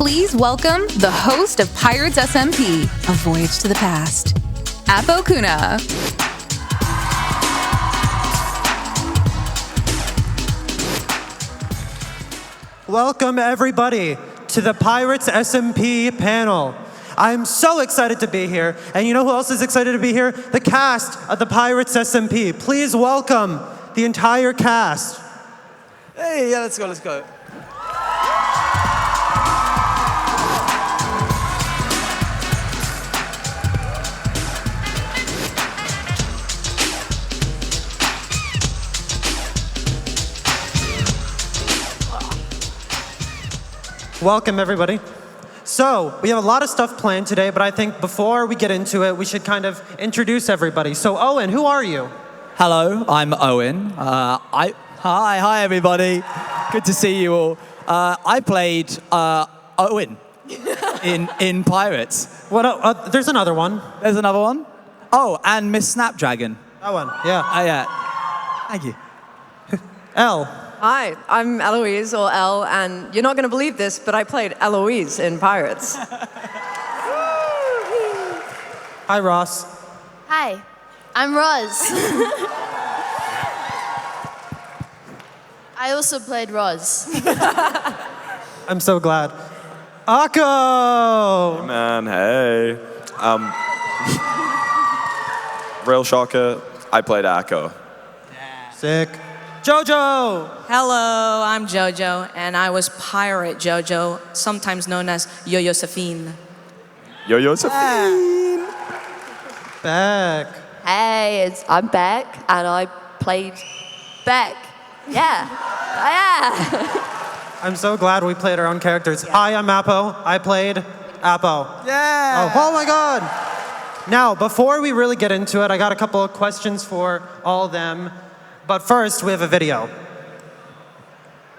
Please welcome the host of Pirates SMP, A Voyage to the Past, Apokuna. Welcome, everybody, to the Pirates SMP panel. I'm so excited to be here, and you know who else is excited to be here? The cast of the Pirates SMP. Please welcome the entire cast. Hey, yeah, let's go. Welcome, everybody. So, we have a lot of stuff planned today, but I think before we get into it, we should kind of introduce everybody. So, Owen, who are you? Hello, I'm Owen. Hi, everybody. Good to see you all. I played Owen in Pirates. What? There's another one. There's another one. Oh, and Miss Snapdragon. That one, yeah. Yeah. Thank you. Elle. Hi, I'm Eloise, or Elle, and you're not going to believe this, but I played Eloise in Pirates. Hi, Ross. Hi, I'm Roz. I also played Roz. I'm so glad. Acho! Hey man, hey. Real shocker, I played Acho. Sick. Jojo! Hello, I'm Jojo, and I was Pirate Jojo, sometimes known as Jojosephine. Jojosophine. Beck. Hey, I'm Beck, and I played Beck. Yeah. I'm so glad we played our own characters. Hi, I'm Apo. I played Apo. Yeah. Oh my god. Now, before we really get into it, I got a couple of questions for all of them. But first, we have a video.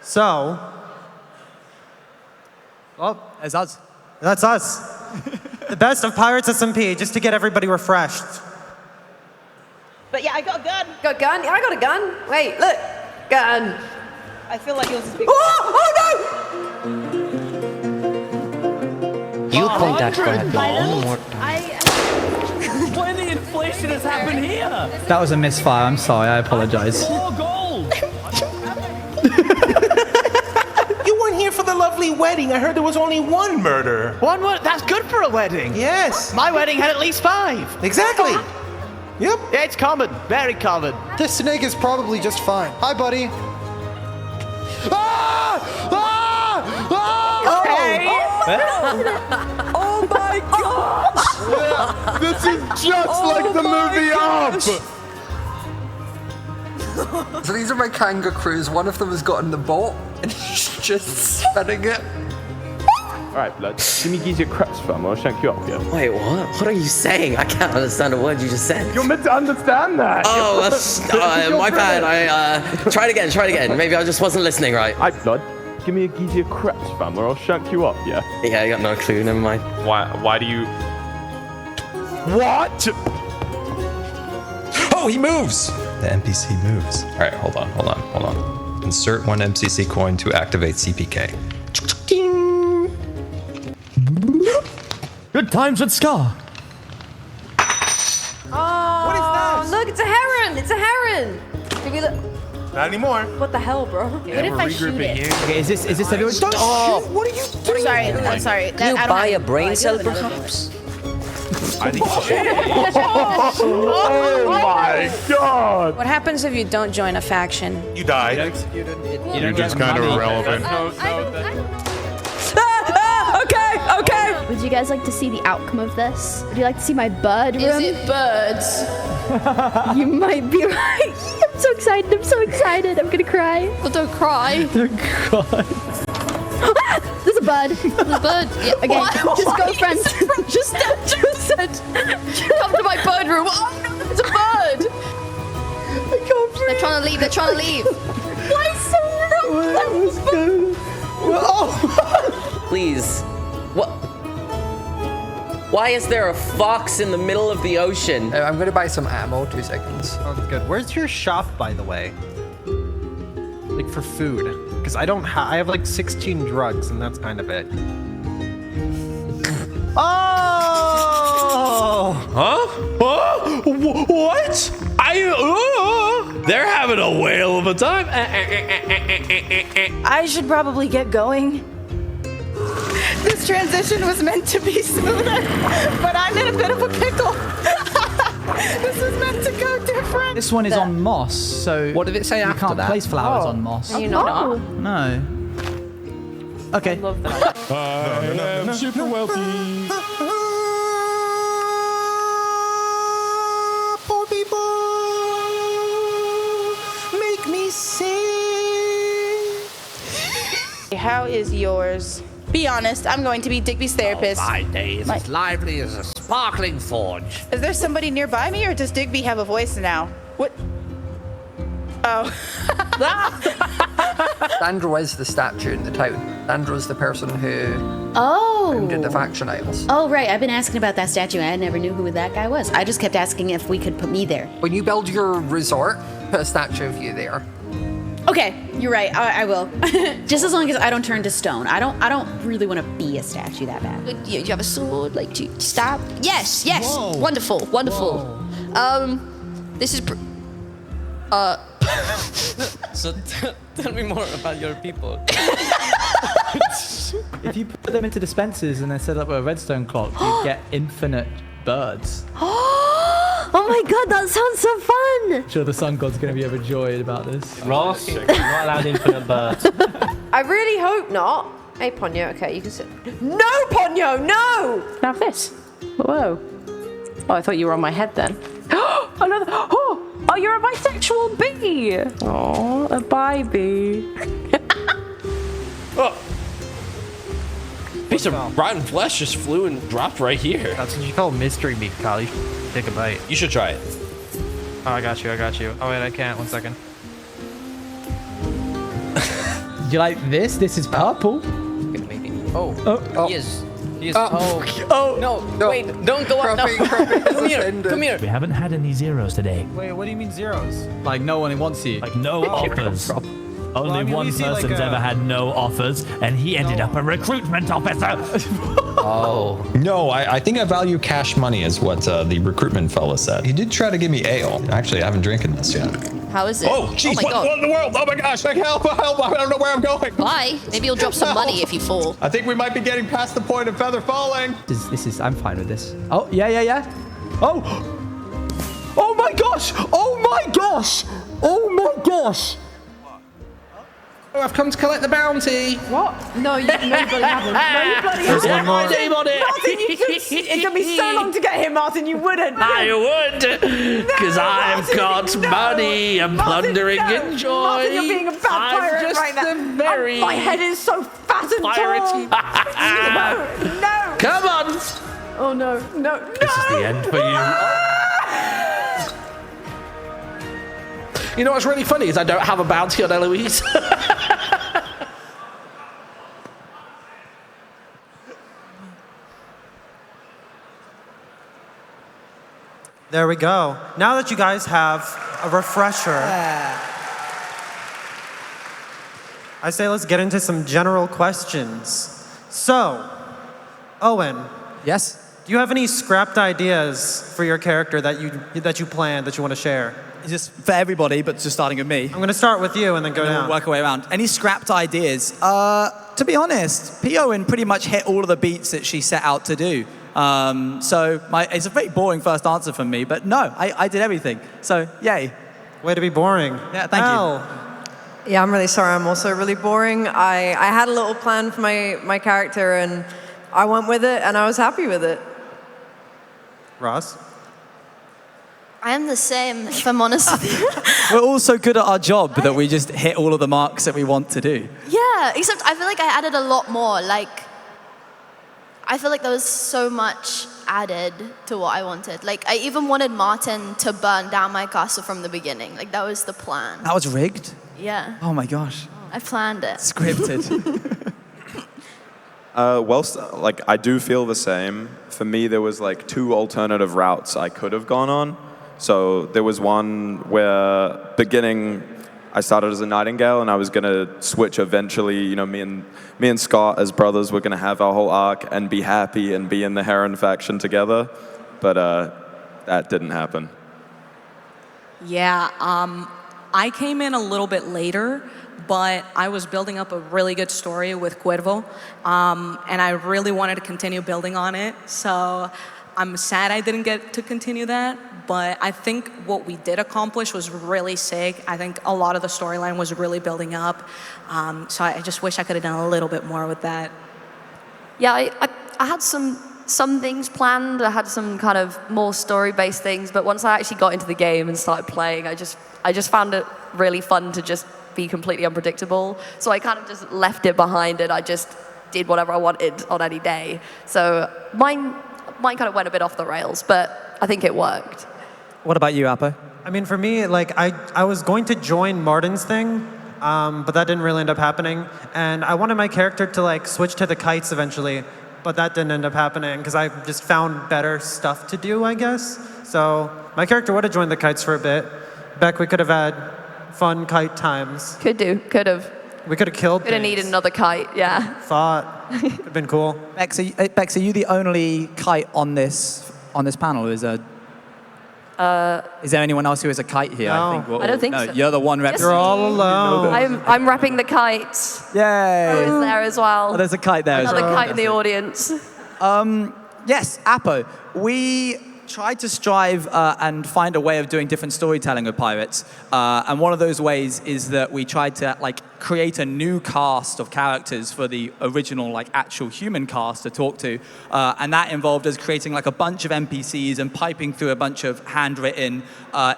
So, It's us. that's us. The best of Pirates SMP, just to get everybody refreshed. But yeah, I got a gun. Got a gun? Yeah, I got a gun. Wait, look. Gun. I feel like yours is big. Oh You point that gun one more time. When the inflation has happened here? That was a misfire. I'm sorry. I apologize. 4 gold. You weren't here for the lovely wedding. I heard there was only one murder. One word. That's good for a wedding. Yes. My wedding had at least 5. Exactly. Yep. Yeah, it's common. Very common. This snake is probably just fine. Hi, buddy. Ah! Ah! Ah! Okay. Oh my gosh! Yeah, this is just like the movie Up! So these are my kanga crews. One of them has gotten the boat and he's just spinning it. Alright, blood. Give me your crepes fam, I'll shank you up, yeah? Wait, what? What are you saying? I can't understand a word you just said. You're meant to understand that! Oh, that's my bad. Try it again. Maybe I just wasn't listening right. Alright, blood. Give me a geezer crepes fam, or I'll shank you up, yeah? Yeah, I got no clue. Never mind. Why do you... What? Oh, he moves! The NPC moves. All right, hold on. Insert 1 MCC coin to activate CPK. Good times with Scar. Oh, what is that? Look, it's a heron. It's a heron. Give me the... Not anymore. What the hell, bro? What if I shoot it? Okay, is this everyone? Don't shoot. What are you doing? I'm sorry. Can you buy a brain cell, perhaps? I think Oh my god! What happens if you don't join a faction? You died. You're just kind of irrelevant. Okay. Would you guys like to see the outcome of this? Would you like to see my bud room? Is it birds? You might be right. I'm so excited. I'm gonna cry. Well, don't cry. There's a bud. Yeah, okay. What? Just go, friends. Just said, come to my bird room. Oh no, it's a bird. I can't breathe. They're trying to leave. Why so rude? Please. What? Why is there a fox in the middle of the ocean? I'm gonna buy some ammo. 2 seconds. Oh, good. Where's your shop, by the way? Like, for food. Because I have like 16 drugs, and that's kind of it. Oh! Huh? What? They're having a whale of a time. I should probably get going. This transition was meant to be smoother, but I'm in a bit of a pickle. This is meant to go different. This one is on moss, so What did it say you after can't that? place flowers on moss. You know. No. Okay. I'm super wealthy. Poor people, make me sing. How is yours? Be honest, I'm going to be Digby's therapist. My day is as lively as a sparkling forge. Is there somebody nearby me, or does Digby have a voice now? What? Oh. Sandra is the statue in the town. Sandra is the person who founded the faction Isles. Oh, right. I've been asking about that statue. I never knew who that guy was. I just kept asking if we could put me there. When you build your resort, put a statue of you there. Okay, you're right. I will. Just as long as I don't turn to stone. I don't really want to be a statue that bad. Do you have a sword, like, to stab? Yes. Whoa. Wonderful. This is... So tell me more about your people. If you put them into dispensers and then set up a redstone clock, you get infinite birds. Oh my god, that sounds so fun! I'm sure the sun god's going to be overjoyed about this. Ross, you're not allowed infinite birds. I really hope not. Hey, Ponyo, okay, you can sit. No, Ponyo, no! Now this. Whoa. Oh, I thought you were on my head then. Another. Oh, you're a bisexual bee. Oh, a bi bee. Oh. Piece of rotten flesh just flew and dropped right here. That's what you call mystery meat, Kyle. You should take a bite. You should try it. Oh, I got you. Oh, wait, I can't. 1 second. You like this? This is purple. Oh. He is. No, wait, don't go up. No. Come here. We haven't had any zeros today. Wait, what do you mean zeros? Like no one wants you. Like no offers. Only we one see, person's ever had no offers, and he ended up a recruitment officer. Oh. No, I think I value cash money is what the recruitment fella said. He did try to give me ale. Actually, I haven't drinking this yet. How is it? Oh, jeez, what in the world? Oh my gosh, like help, I don't know where I'm going. Why? Maybe you'll drop some money if you fall. I think we might be getting past the point of feather falling. This is, I'm fine with this. Oh, yeah. Oh! Oh my gosh! Oh my gosh! Oh my gosh! Oh, I've come to collect the bounty. What? No, you bloody haven't. No, you bloody There's one more. Martin, it took me so long to get here, Martin. You wouldn't. I would, because I've got money and plundering and joy. Martin, you're being a bad pirate just right now. a very My head is so fat and tall. No. Come on. Oh no. This is the end for you. You know what's really funny is I don't have a bounty on Eloise. There we go. Now that you guys have a refresher, I say let's get into some general questions. So, Owen. Yes? Do you have any scrapped ideas for your character that you planned that you want to share? Just for everybody, but just starting with me. I'm going to start with you and then go down. We'll work our way around. Any scrapped ideas? To be honest, Owen pretty much hit all of the beats that she set out to do. So it's a very boring first answer from me, but no, I did everything. So yay. Way to be boring. Yeah, thank you. Yeah, I'm really sorry. I'm also really boring. I had a little plan for my character, and I went with it, and I was happy with it. Ross? I am the same, if I'm honest with you. We're all so good at our job that we just hit all of the marks that we want to do. Yeah, except I feel like I added a lot more. Like, I feel like there was so much added to what I wanted. Like, I even wanted Martin to burn down my castle from the beginning. Like, that was the plan. That was rigged? Yeah. Oh my gosh. I planned it. Scripted. Like, I do feel the same. For me, there was like 2 alternative routes I could have gone on. So there was one where beginning I started as a nightingale, and I was gonna switch eventually. You know, me and Scott as brothers were gonna have our whole arc and be happy and be in the Heron faction together, but that didn't happen. Yeah, I came in a little bit later, but I was building up a really good story with Cuervo, and I really wanted to continue building on it. So I'm sad I didn't get to continue that, but I think what we did accomplish was really sick. I think a lot of the storyline was really building up, so I just wish I could have done a little bit more with that. Yeah, I had some things planned. I had some kind of more story-based things, but once I actually got into the game and started playing, I just found it really fun to just be completely unpredictable. So I kind of just left it behind, and I just did whatever I wanted on any day. So mine kind of went a bit off the rails, but I think it worked. What about you, Apo? I mean, for me, like, I was going to join Martin's thing, but that didn't really end up happening. And I wanted my character to, like, switch to the kites eventually, but that didn't end up happening because I just found better stuff to do, I guess. So my character would have joined the kites for a bit. Beck, we could have had fun kite times. Could have. We could have killed Could have needed another kite, yeah. Thought. Could have been cool. Bex, are you the only kite on this panel? Is there anyone else who is a kite here? No. I don't think so. You're the one repping. You're all alone. I'm repping the kites. Yay! Rose there as well. Oh, there's a kite there Another as well. kite in the audience. Yes, Apo. We tried to strive and find a way of doing different storytelling with pirates, and one of those ways is that we tried to create a new cast of characters for the original actual human cast to talk to, and that involved us creating a bunch of NPCs and piping through a bunch of handwritten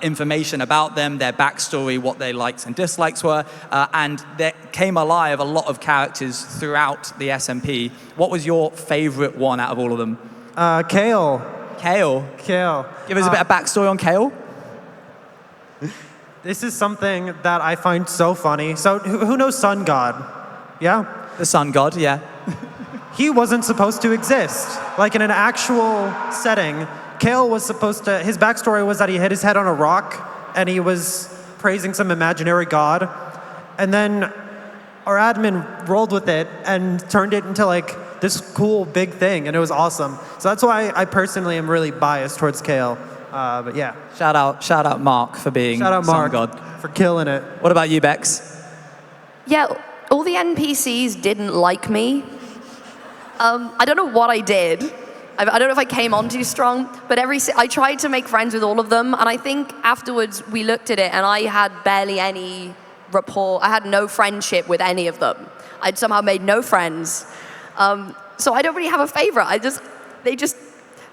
information about them, their backstory, what their likes and dislikes were, and there came alive a lot of characters throughout the SMP. What was your favorite one out of all of them? Kale. Kale. Give us a bit of backstory on Kale. This is something that I find so funny. So who knows Sun God? Yeah? The Sun God, yeah. He wasn't supposed to exist. Like in an actual setting, Kale was supposed to, his backstory was that he hit his head on a rock and he was praising some imaginary god. And then our admin rolled with it and turned it into this cool big thing, and it was awesome. So that's why I personally am really biased towards Kale. But yeah. Shout out Mark for being Sun God. For killing it. What about you, Bex? Yeah, all the NPCs didn't like me. I don't know what I did. I don't know if I came on too strong, but I tried to make friends with all of them, and I think afterwards we looked at it and I had barely any rapport. I had no friendship with any of them. I'd somehow made no friends. So I don't really have a favorite.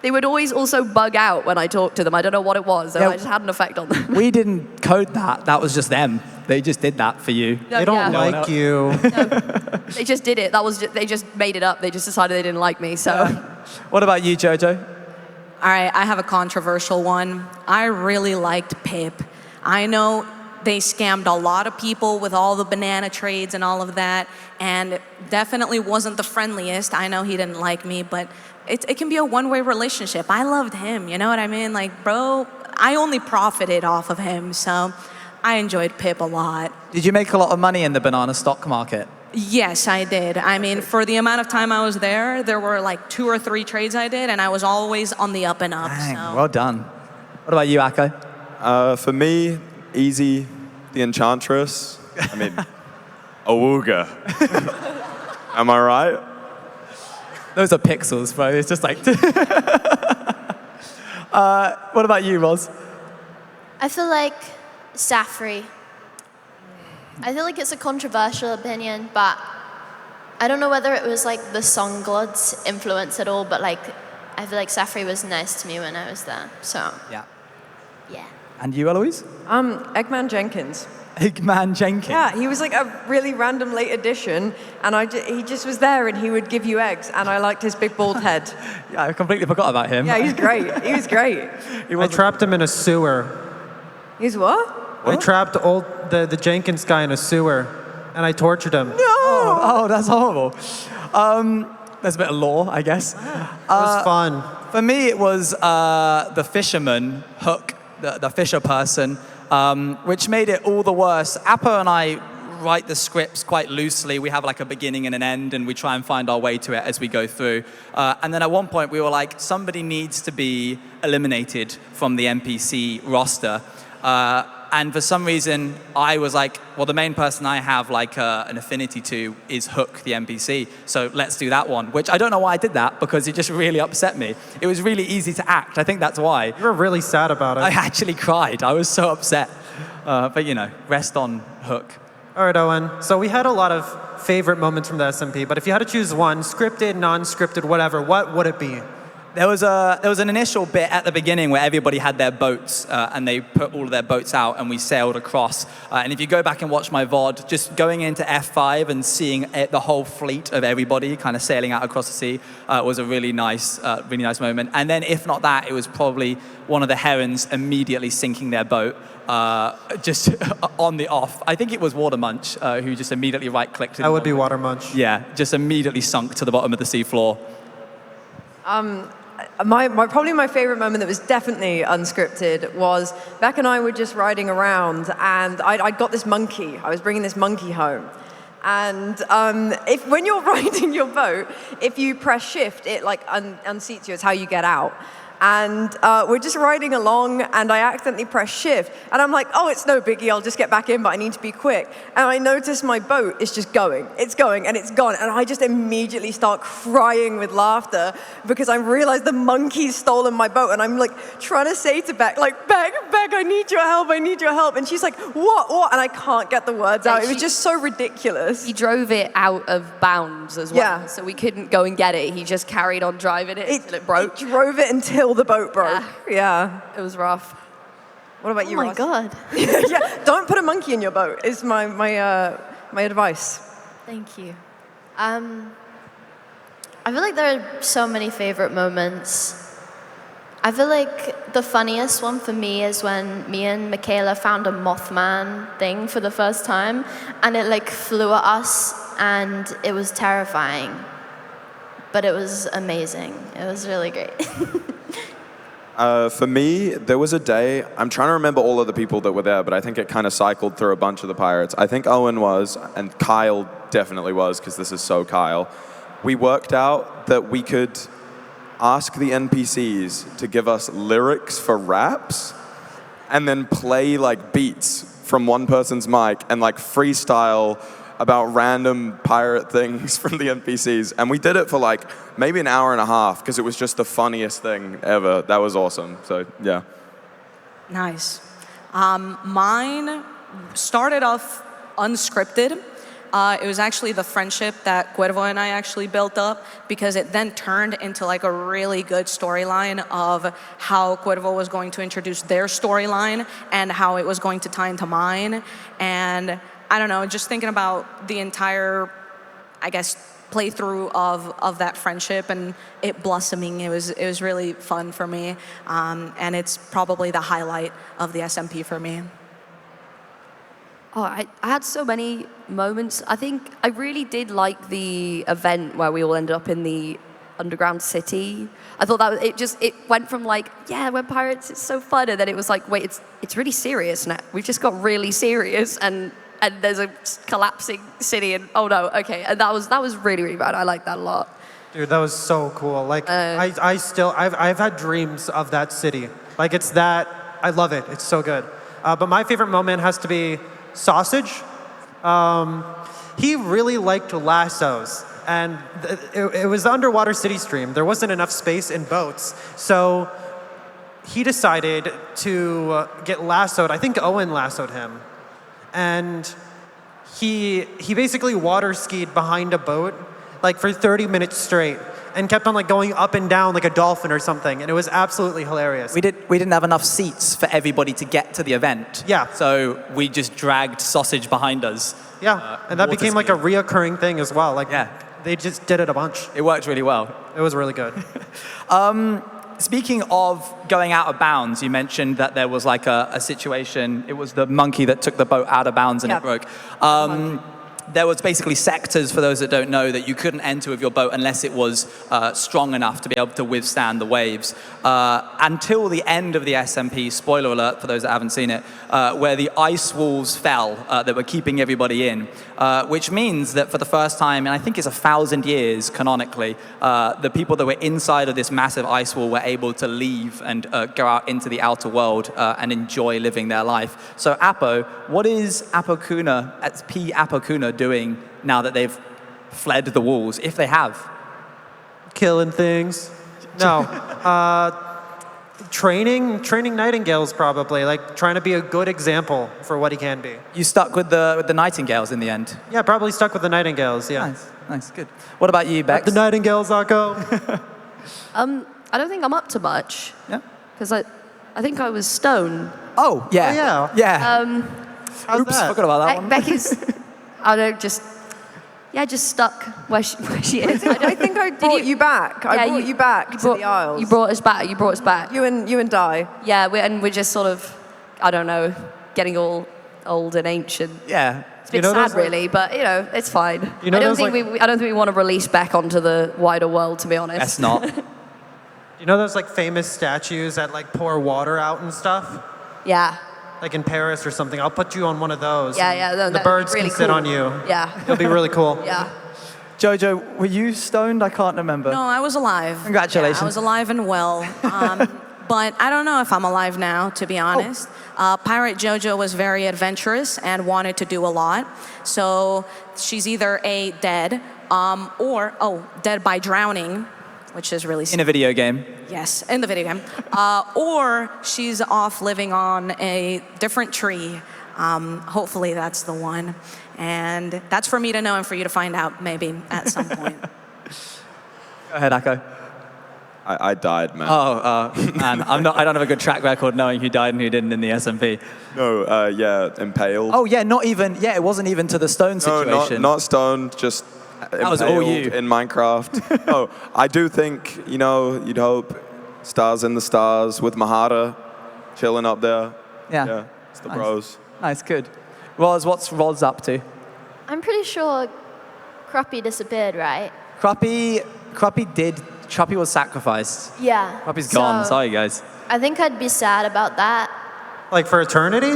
They would always also bug out when I talked to them. I don't know what it was. I just had an effect on them. We didn't code that. That was just them. They just did that for you. They don't like you. No, they just did it. They just made it up. They just decided they didn't like me. So. What about you, Jojo? All right, I have a controversial one. I really liked Pip. I know they scammed a lot of people with all the banana trades and all of that, and it definitely wasn't the friendliest. I know he didn't like me, but it can be a one-way relationship. I loved him, you know what I mean? Bro, I only profited off of him, so I enjoyed Pip a lot. Did you make a lot of money in the banana stock market? Yes, I did. I mean, for the amount of time I was there were 2 or 3 trades I did, and I was always on the up and up. Dang, so. well done. What about you, Acho? For me, easy, the Enchantress. I mean, Awooga. Am I right? Those are pixels, bro. It's just what about you, Roz? I feel like Safri. I feel like it's a controversial opinion, but I don't know whether it was the Songgod's influence at all, but I feel like Safri was nice to me when I was there, so. Yeah. Yeah. And you, Eloise? Eggman Jenkins. Eggman Jenkins? Yeah, he was a really random late addition, and he just was there and he would give you eggs, and I liked his big bald head. Yeah, I completely forgot about him. Yeah, he's great. He was great. I trapped him in a sewer. He's what? I trapped the Jenkins guy in a sewer, and I tortured him. No! Oh, that's horrible. There's a bit of lore, I guess. It was fun. For me, it was the fisherman, Hook, the fisher person. which made it all the worse. Apo and I write the scripts quite loosely. We have like a beginning and an end, and we try and find our way to it as we go through. And then at one point, we were like, somebody needs to be eliminated from the NPC roster. And for some reason, I was like, well, the main person I have like an affinity to is Hook, the NPC. So let's do that one, which I don't know why I did that, because it just really upset me. It was really easy to act. I think that's why. You were really sad about it. I actually cried. I was so upset. But, you know, rest on Hook. All right, Owen. So we had a lot of favorite moments from the SMP, but if you had to choose one, scripted, non-scripted, whatever, what would it be? There was an initial bit at the beginning where everybody had their boats and they put all of their boats out and we sailed across. And if you go back and watch my VOD, just going into F5 and seeing the whole fleet of everybody kind of sailing out across the sea was a really nice moment. And then if not that, it was probably one of the herons immediately sinking their boat just on the off. I think it was Watermunch who just immediately right-clicked. That would be Watermunch. Yeah, just immediately sunk to the bottom of the seafloor. Probably my favorite moment that was definitely unscripted was Beck and I were just riding around, and I got this monkey. I was bringing this monkey home. And when you're riding your boat, if you press shift, it like unseats you. It's how you get out. And we're just riding along, and I accidentally press shift. And I'm like, oh, it's no biggie, I'll just get back in, but I need to be quick. And I notice my boat is just going. It's going, and it's gone. And I just immediately start crying with laughter because I realize the monkey's stolen my boat. And I'm like trying to say to Beck, like, Beck, I need your help, I need your help. And she's like, what? And I can't get the words out. It was just so ridiculous. He drove it out of bounds as well. Yeah. So we couldn't go and get it. He just carried on driving it until it broke. He drove it until the boat broke. Yeah. It was rough. What about you, Oh my Ross? God. Yeah, don't put a monkey in your boat is my advice. Thank you. I feel like there are so many favorite moments. I feel like the funniest one for me is when me and Michaela found a Mothman thing for the first time, and it like flew at us, and it was terrifying, but it was amazing. It was really great. For me, there was a day, I'm trying to remember all of the people that were there, but I think it kind of cycled through a bunch of the pirates. I think Owen was, and Kyle definitely was, because this is so Kyle. We worked out that we could ask the NPCs to give us lyrics for raps, and then play like beats from one person's mic, and like freestyle about random pirate things from the NPCs. And we did it for like maybe an hour and a half because it was just the funniest thing ever. That was awesome. So, yeah. Nice. Mine started off unscripted. It was actually the friendship that Cuervo and I actually built up, because it then turned into like a really good storyline of how Cuervo was going to introduce their storyline and how it was going to tie into mine. And I don't know, just thinking about the entire, I guess, playthrough of that friendship and it blossoming, it was really fun for me. And it's probably the highlight of the SMP for me. Oh, I had so many moments. I think I really did like the event where we all ended up in the underground city. I thought that it went from like, yeah, we're pirates, it's so fun, and then it was like, wait, it's really serious now. We've just got really serious, and there's a collapsing city, and oh no, okay, and that was really, really bad. I liked that a lot. Dude, that was so cool. Like, I've had dreams of that city. Like, it's that, I love it. It's so good. But my favorite moment has to be Sausage. He really liked lassos, and it was the underwater city stream. There wasn't enough space in boats, so he decided to get lassoed. I think Owen lassoed him, and he basically water skied behind a boat like for 30 minutes straight and kept on like going up and down like a dolphin or something, and it was absolutely hilarious. We didn't have enough seats for everybody to get to the event. Yeah. So we just dragged Sausage behind us. Yeah, and that became like a reoccurring thing as well. Like, yeah, they just did it a bunch. It worked really well. It was really good. Speaking of going out of bounds, you mentioned that there was like a situation. It was the monkey that took the boat out of bounds and it broke. there was basically sectors, for those that don't know, that you couldn't enter with your boat unless it was strong enough to be able to withstand the waves. Until the end of the SMP, spoiler alert for those that haven't seen it, where the ice walls fell that were keeping everybody in, which means that for the first time, and I think it's 1,000 years canonically, the people that were inside of this massive ice wall were able to leave and go out into the outer world and enjoy living their life. So Apo, what is apokuna, P apokuna, doing now that they've fled the walls, if they have? Killing things. No. Training nightingales, probably. Like, trying to be a good example for what he can be. You stuck with the nightingales in the end? Yeah, probably stuck with the nightingales, yeah. Nice, good. What about you, Bex? The nightingales, Acho. I don't think I'm up to much. Yeah. Because I think I was stoned. Oh, yeah. Yeah. How's Oops, that? forgot about that one. Becky's, I don't know, just stuck where she is. I think I brought you back. I brought you back to the Isles. You brought us back. You brought us back. You and Di. Yeah, we're just sort of, I don't know, getting all old and ancient. Yeah. It's a bit sad, really, but it's fine. I don't think we want to release back onto the wider world, to be honest. That's not. You know those like famous statues that like pour water out and stuff? Yeah. Like in Paris or something. I'll put you on one of those. Yeah. The birds really can sit cool. on you. Yeah. It'll be really cool. Yeah. Jojo, were you stoned? I can't remember. No, I was alive. Congratulations. Yeah, I was alive and well. But I don't know if I'm alive now, to be honest. Pirate Jojo was very adventurous and wanted to do a lot. So she's either A, dead, or dead by drowning, which is really sad. In a video game. Yes, in the video game. Or she's off living on a different tree. Hopefully that's the one. And that's for me to know and for you to find out maybe at some point. Go ahead, Acho. I died, man. Man, I don't have a good track record knowing who died and who didn't in the SMP. No, impaled. Oh, yeah, it wasn't even to the stone situation. No, not stoned, just that was all you. In Minecraft. I do think, you'd hope stars in the stars with Mahara chilling up there. Yeah. It's the bros. Nice, good. Roz, what's Roz up to? I'm pretty sure Cruppy disappeared, right? Cruppy was sacrificed. Yeah. Cruppy's gone, So, sorry guys. I think I'd be sad about that. Like for eternity?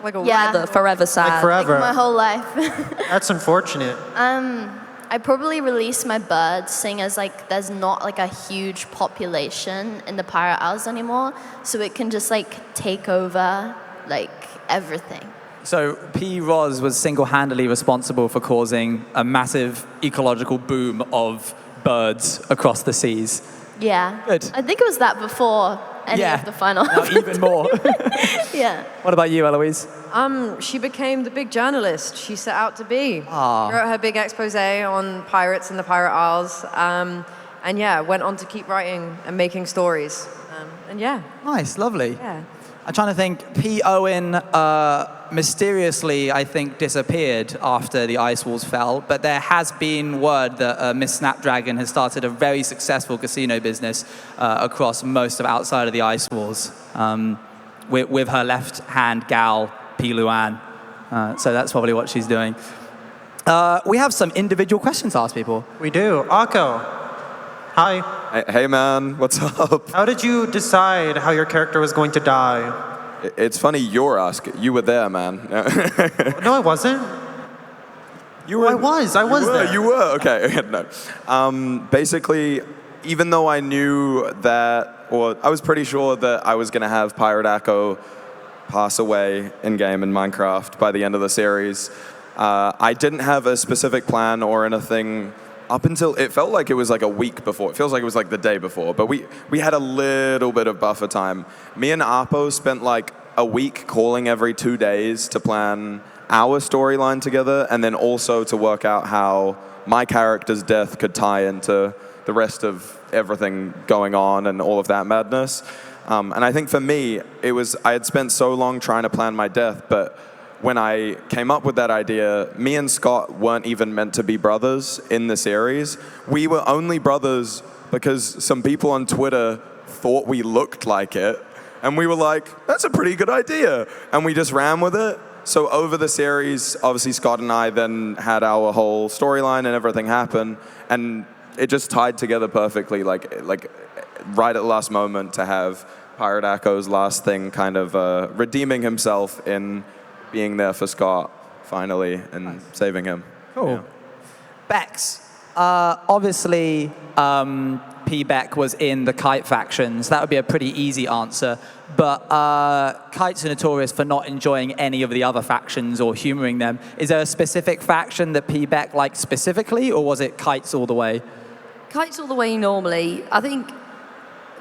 Forever sad. Like forever. Like my whole life. That's unfortunate. I probably release my birds, seeing as there's not a huge population in the Pirate Isles anymore, so it can just take over everything. So P. Roz was single-handedly responsible for causing a massive ecological boom of birds across the seas. Yeah. Good. I think it was that before any of the final. Now even more. Yeah. What about you, Eloise? She became the big journalist she set out to be. Aww. Wrote her big expose on pirates in the Pirate Isles, and went on to keep writing and making stories. Nice, lovely. Yeah. I'm trying to think. P. Owen mysteriously, I think, disappeared after the ice walls fell, but there has been word that Miss Snapdragon has started a very successful casino business across most of outside of the ice walls with her left-hand gal, P. Luan. So that's probably what she's doing. We have some individual questions to ask people. We do. Acho. Hi. Hey man, what's up? How did you decide how your character was going to die? It's funny you're asking. You were there, man. No, I wasn't. You were. I was there. You were. Okay. No. Basically, even though I knew that, or I was pretty sure that I was going to have Pirate Acho pass away in-game in Minecraft by the end of the series, I didn't have a specific plan or anything up until it felt like it was a week before. It feels like it was the day before, but we had a little bit of buffer time. Me and Apo spent a week calling every 2 days to plan our storyline together, and then also to work out how my character's death could tie into the rest of everything going on and all of that madness. And I think for me, I had spent so long trying to plan my death, but when I came up with that idea, me and Scott weren't even meant to be brothers in the series. We were only brothers because some people on Twitter thought we looked like it. And we were like, that's a pretty good idea. And we just ran with it. So over the series, obviously Scott and I then had our whole storyline and everything happen, and it just tied together perfectly, like right at the last moment to have Pirate Acho's last thing kind of redeeming himself in being there for Scott finally and saving him. Cool. Yeah. Bex, obviously P-Beck was in the Kite factions. That would be a pretty easy answer. But Kite's are notorious for not enjoying any of the other factions or humoring them. Is there a specific faction that P-Beck liked specifically, or was it Kites all the way? Kites all the way normally. I think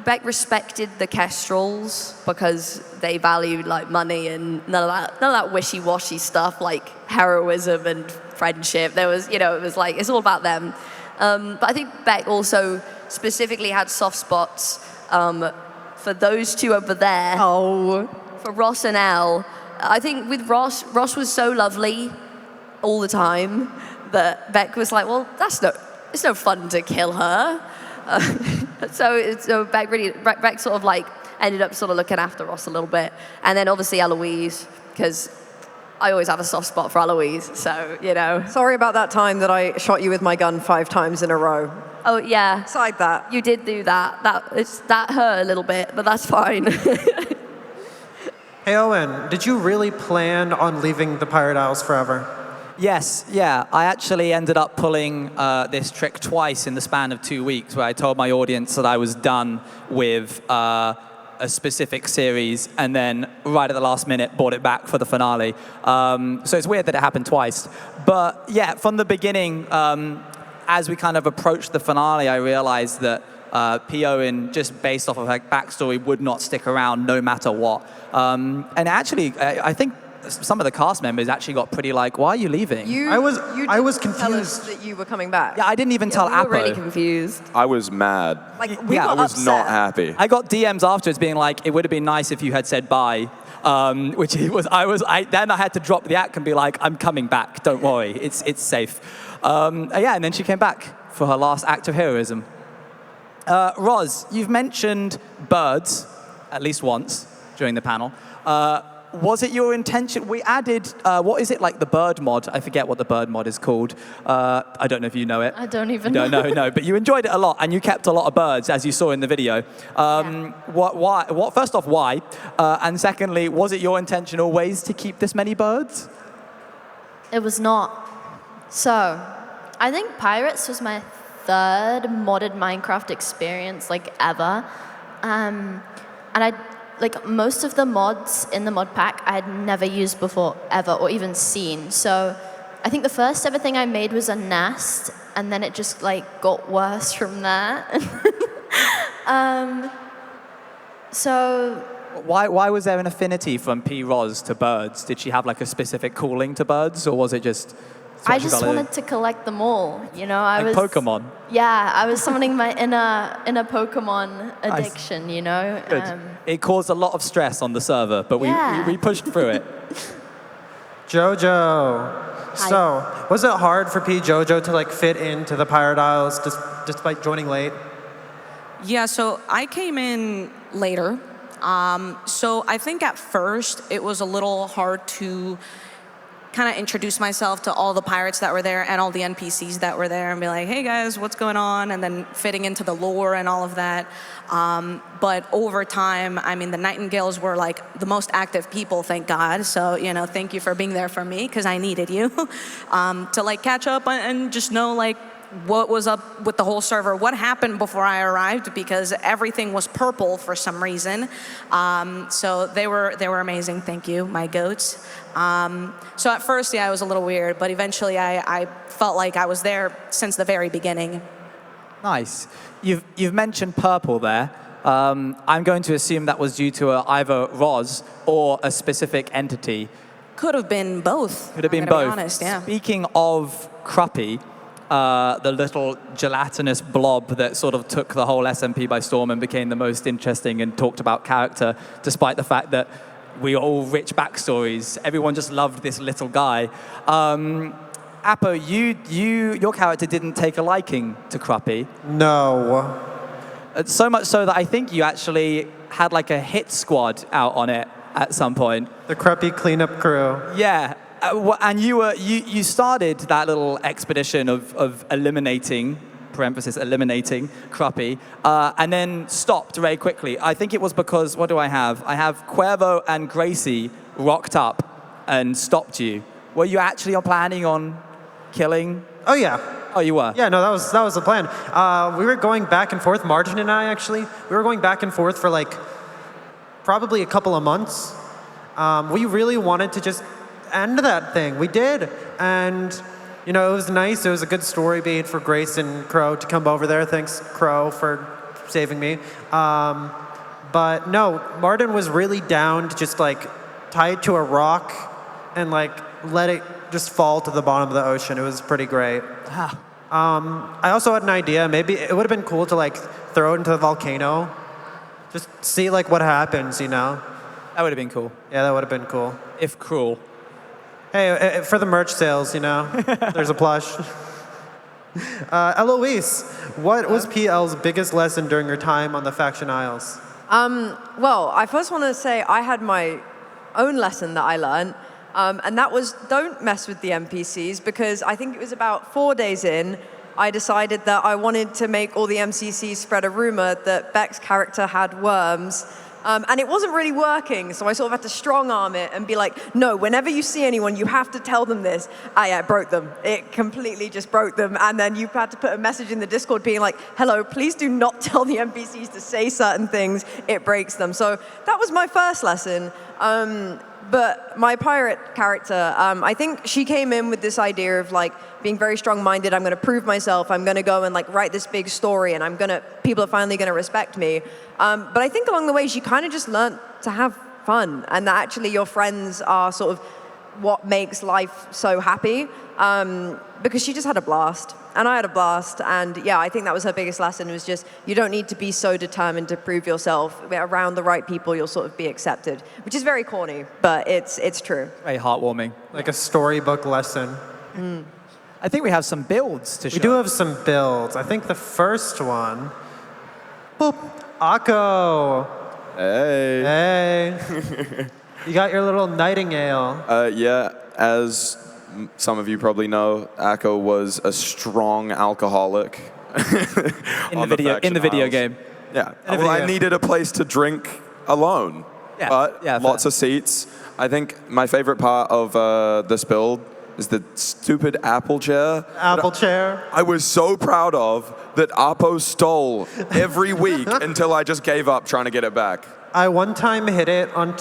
Beck respected the Kestrels because they valued like money and none of that wishy-washy stuff like heroism and friendship. There was, it was like, it's all about them. But I think Beck also specifically had soft spots for those two over there. Oh. For Ross and Elle. I think with Ross was so lovely all the time that Beck was like, well, it's no fun to kill her. So Beck sort of like ended up sort of looking after Ross a little bit. And then obviously Eloise, because I always have a soft spot for Eloise, so, Sorry about that time that I shot you with my gun 5 times in a row. Oh, yeah. Aside that. You did do that. That hurt a little bit, but that's fine. Hey, Owen, did you really plan on leaving the Pirate Isles forever? Yes, yeah. I actually ended up pulling this trick twice in the span of 2 weeks, where I told my audience that I was done with a specific series, and then right at the last minute brought it back for the finale. So it's weird that it happened twice. But yeah, from the beginning, as we kind of approached the finale, I realized that P. Owen, just based off of her backstory, would not stick around no matter what. And actually, I think some of the cast members actually got pretty like, why are you leaving? I was confused. Tell us that you were coming back. Yeah, I didn't even tell Apo. We were really confused. I was mad. Yeah, I was not happy. I got DMs afterwards being like, it would have been nice if you had said bye. Which then I had to drop the act and be like, I'm coming back, don't worry, it's safe. Yeah, and then she came back for her last act of heroism. Roz, you've mentioned birds at least once during the panel. Was it your intention? We added, what is it, like the bird mod? I forget what the bird mod is called. I don't know if you know it. I don't even know. No, but you enjoyed it a lot, and you kept a lot of birds, as you saw in the video. Why? First off, why? And secondly, was it your intention always to keep this many birds? It was not. So, I think Pirates was my 3rd modded Minecraft experience, ever. And most of the mods in the mod pack I had never used before, ever, or even seen. So I think the first ever thing I made was a nest, and then it just got worse from there. So why was there an affinity from P. Roz to birds? Did she have a specific calling to birds, or was it just? I just wanted to collect them all. I was Pokemon. Yeah, I was summoning my inner Pokemon addiction. Good. It caused a lot of stress on the server, but we pushed through it. Jojo. Hi. So, was it hard for Jojo to fit into the Pirate Isles despite joining late? Yeah, so I came in later. So I think at first it was a little hard to kind of introduce myself to all the pirates that were there and all the NPCs that were there and be like, hey guys, what's going on? And then fitting into the lore and all of that. But over time, the Nightingales were the most active people, thank God. So, thank you for being there for me, because I needed you to catch up and just know what was up with the whole server, what happened before I arrived, because everything was purple for some reason. So they were amazing, thank you, my goats. So at first, I was a little weird, but eventually I felt like I was there since the very beginning. Nice. You've mentioned purple there. I'm going to assume that was due to either Roz or a specific entity. Could have been both. Could have been both. Be honest, yeah. Speaking of Cruppy, the little gelatinous blob that sort of took the whole SMP by storm and became the most interesting and talked about character, despite the fact that we are all rich backstories. Everyone just loved this little guy. Apo, your character didn't take a liking to Cruppy. No. So much so that I think you actually had a hit squad out on it at some point. The crappy cleanup crew. Yeah. And you started that little expedition of eliminating, parenthesis, eliminating Cruppy, and then stopped very quickly. I think it was because, what do I have? I have Cuervo and Gracie rocked up and stopped you. Were you actually planning on killing? Oh, yeah. Oh, you were? Yeah, no, that was the plan. We were going back and forth, Margin and I, actually. We were going back and forth for, like, probably a couple of months. We really wanted to just end that thing. We did. And, you know, it was nice. It was a good story beat for Grace and Crow to come over there. Thanks, Crow, for saving me. But, no, Martin was really down to just, like, tie it to a rock and, like, let it just fall to the bottom of the ocean. It was pretty great. Wow. I also had an idea. Maybe it would have been cool to, like, throw it into the volcano. Just see, like, what happens, you know? That would have been cool. Yeah, that would have been cool. If cruel. Hey, for the merch sales, you know, there's a plush. Eloise, what was PL's biggest lesson during your time on the Faction Isles? Well, I first want to say I had my own lesson that I learned, and that was don't mess with the NPCs, because I think it was about 4 days in, I decided that I wanted to make all the MCCs spread a rumor that Beck's character had worms. And it wasn't really working, so I sort of had to strong-arm it and be like, no, whenever you see anyone, you have to tell them this. Yeah, it broke them. It completely just broke them. And then you had to put a message in the Discord being like, hello, please do not tell the NPCs to say certain things. It breaks them. So that was my first lesson. But my pirate character, I think she came in with this idea of like being very strong-minded. I'm going to prove myself. I'm going to go and like write this big story, and people are finally going to respect me. But I think along the way, she kind of just learned to have fun, and that actually your friends are sort of what makes life so happy. Because she just had a blast, and I had a blast, and yeah, I think that was her biggest lesson, was just you don't need to be so determined to prove yourself. Around the right people, you'll sort of be accepted, which is very corny, but it's true. Very heartwarming. Like a storybook lesson. I think we have some builds to show. We do have some builds. I think the first one, boop, Acho. Hey. Hey. You got your little nightingale. Yeah, as some of you probably know, Acho was a strong alcoholic. in the video game. Yeah. Well, I needed a place to drink alone. Yeah. But yeah, lots of seats. I think my favorite part of this build is the stupid apple chair. Apple chair. I was so proud of that Apo stole every week until I just gave up trying to get it back. I one time hit it on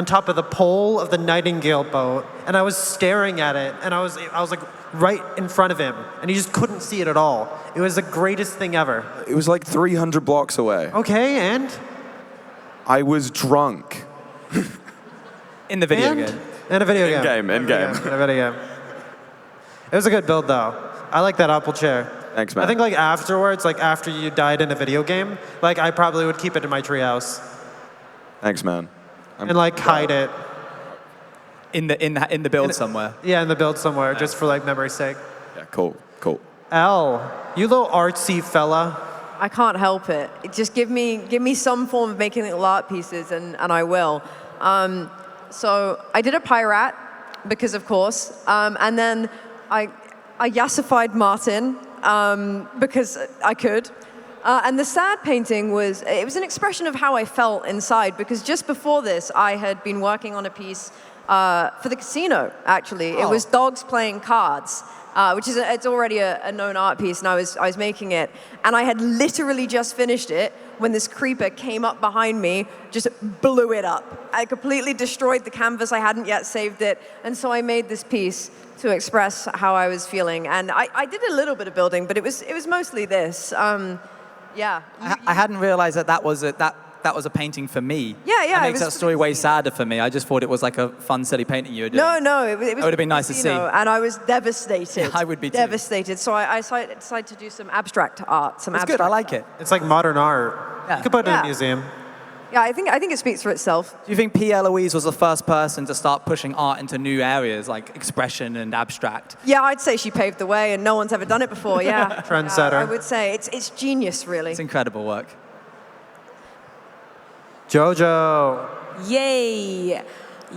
top of the pole of the Nightingale boat, and I was staring at it, and I was like right in front of him, and he just couldn't see it at all. It was the greatest thing ever. It was like 300 blocks away. Okay, and? I was drunk. In the video game. In a video game. In game. In a video game. It was a good build, though. I like that apple chair. Thanks, man. I think like afterwards, like after you died in a video game, like I probably would keep it in my treehouse. Thanks, man. And like hide it. In the build somewhere. Yeah, in the build somewhere, just for like memory's sake. Yeah, cool. Elle, you little artsy fella. I can't help it. Just give me some form of making little art pieces, and I will. So I did a pirate, because of course, and then I yassified Martin, because I could. And the sad painting was an expression of how I felt inside, because just before this, I had been working on a piece for the casino, actually. Oh. It was dogs playing cards, which is it's already a known art piece, and I was making it. And I had literally just finished it when this creeper came up behind me, just blew it up. I completely destroyed the canvas. I hadn't yet saved it. And so I made this piece to express how I was feeling. And I did a little bit of building, but it was mostly this. Yeah. I hadn't realized that was a painting for me. Yeah. That makes that story way sadder for me. I just thought it was like a fun, silly painting you were doing. No, it was. It would have been nice to see. And I was devastated. Yeah, I would be too. Devastated. So I decided to do some abstract art. It's good. I like it. It's like modern art. Yeah. You could put it in a museum. Yeah, I think it speaks for itself. Do you think P. Eloise was the first person to start pushing art into new areas like expression and abstract? Yeah, I'd say she paved the way, and no one's ever done it before. Yeah, trendsetter. I would say it's genius, really. It's incredible work. Jojo. Yay!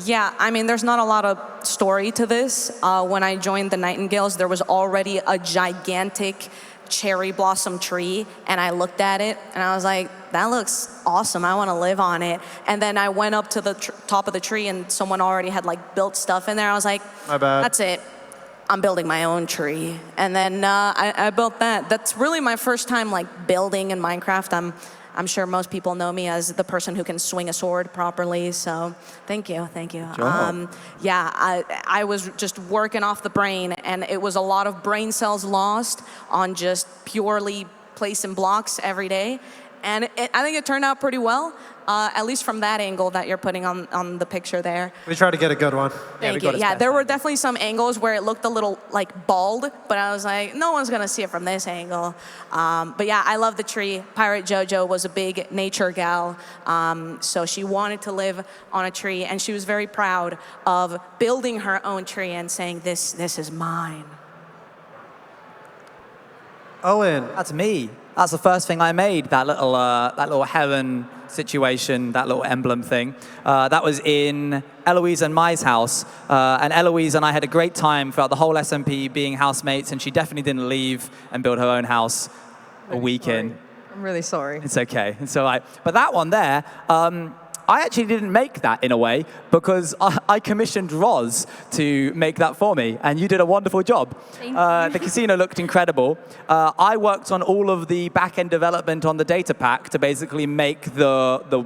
Yeah, I mean, there's not a lot of story to this. When I joined the Nightingales, there was already a gigantic cherry blossom tree, and I looked at it, and I was like, that looks awesome. I want to live on it. And then I went up to the top of the tree, and someone already had like built stuff in there. I was like, my bad. That's it. I'm building my own tree. And then I built that. That's really my first time like building in Minecraft. I'm sure most people know me as the person who can swing a sword properly, so thank you. Yeah, I was just working off the brain, and it was a lot of brain cells lost on just purely placing blocks every day. And I think it turned out pretty well, at least from that angle that you're putting on the picture there. We tried to get a good one. Thank you. Yeah, there were definitely some angles where it looked a little like bald, but I was like, no one's gonna see it from this angle. But yeah, I love the tree. Pirate JoJo was a big nature gal, so she wanted to live on a tree, and she was very proud of building her own tree and saying, this is mine. Owen. That's me. That's the first thing I made, that little heron situation, that little emblem thing. That was in Eloise and Mai's house. And Eloise and I had a great time throughout the whole SMP being housemates, and she definitely didn't leave and build her own house a week in. I'm really sorry. It's okay. It's all right. But that one there, I actually didn't make that in a way because I commissioned Roz to make that for me, and you did a wonderful job. Thank you. The casino looked incredible. I worked on all of the back-end development on the data pack to basically make the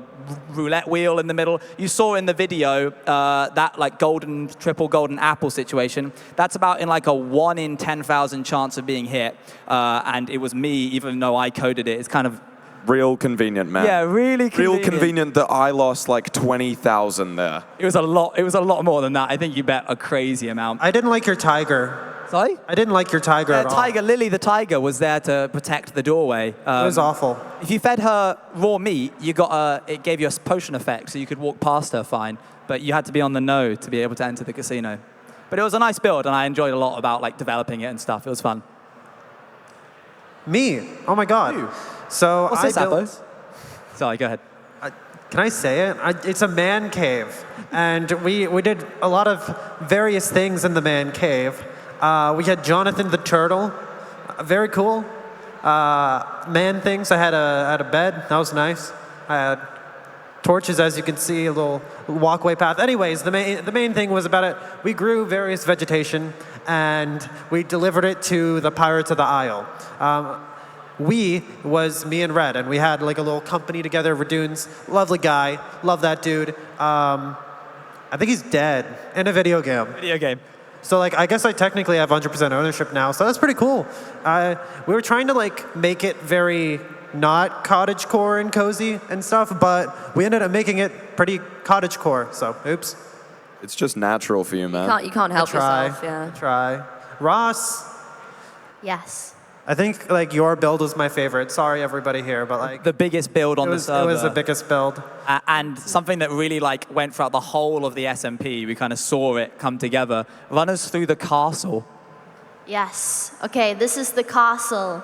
roulette wheel in the middle. You saw in the video that like triple golden apple situation. That's about in like a 1 in 10,000 chance of being hit, and it was me, even though I coded it. It's kind of real convenient, man. Yeah, really convenient. Real convenient that I lost like 20,000 there. It was a lot. It was a lot more than that. I think you bet a crazy amount. I didn't like your tiger. Sorry? I didn't like your tiger at all. Lily the tiger was there to protect the doorway. It was awful. If you fed her raw meat, it gave you a potion effect, so you could walk past her fine. But you had to be on the know to be able to enter the casino. But it was a nice build, and I enjoyed a lot about like developing it and stuff. It was fun. Me? Oh my God. You. So What's this, Appos? Sorry, go ahead. Can I say it? It's a man cave. And we did a lot of various things in the man cave. We had Jonathan the turtle. Very cool. Man things. I had a bed. That was nice. I had torches, as you can see, a little walkway path. Anyways, the main thing was about it. We grew various vegetation, and we delivered it to the Pirates of the Isle. We was me and Red, and we had like a little company together. Radoon's lovely guy, love that dude. I think he's dead in a video game. Video game. So like, I guess I technically have 100% ownership now, so that's pretty cool. We were trying to like make it very not cottagecore and cozy and stuff, but we ended up making it pretty cottagecore. So, oops. It's just natural for you, man. You can't help yourself. Yeah. Try. Ross. Yes. I think like your build was my favorite. Sorry, everybody here, but like the biggest build on the server. It was the biggest build, and something that really like went throughout the whole of the SMP. We kind of saw it come together. Run us through the castle. Yes. Okay, this is the castle.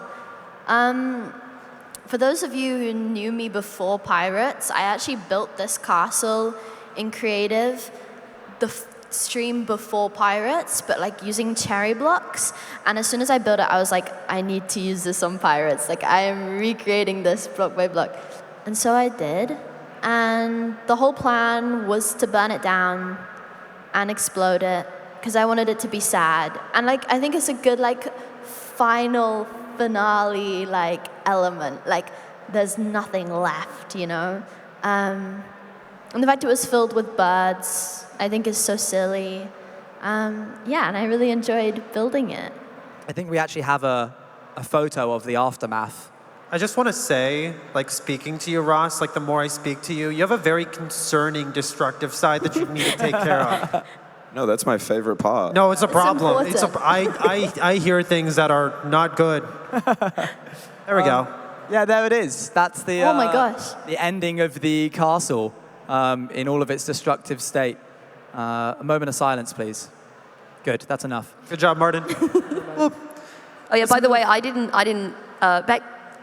For those of you who knew me before Pirates, I actually built this castle in creative. The stream before Pirates, but like using cherry blocks. And as soon as I built it, I was like, I need to use this on Pirates. Like I am recreating this block by block. And so I did. And the whole plan was to burn it down and explode it because I wanted it to be sad. And like, I think it's a good like final finale like element. Like there's nothing left, you know? And the fact it was filled with birds, I think is so silly. Yeah, and I really enjoyed building it. I think we actually have a photo of the aftermath. I just want to say, like speaking to you, Ross, like the more I speak to you, you have a very concerning, destructive side that you need to take care of. No, that's my favorite part. No, it's a problem. I hear things that are not good. There we go. Yeah, there it is. That's the oh my gosh. The ending of the castle in all of its destructive state. A moment of silence, please. Good, that's enough. Good job, Martin. Oh yeah, by the way, I didn't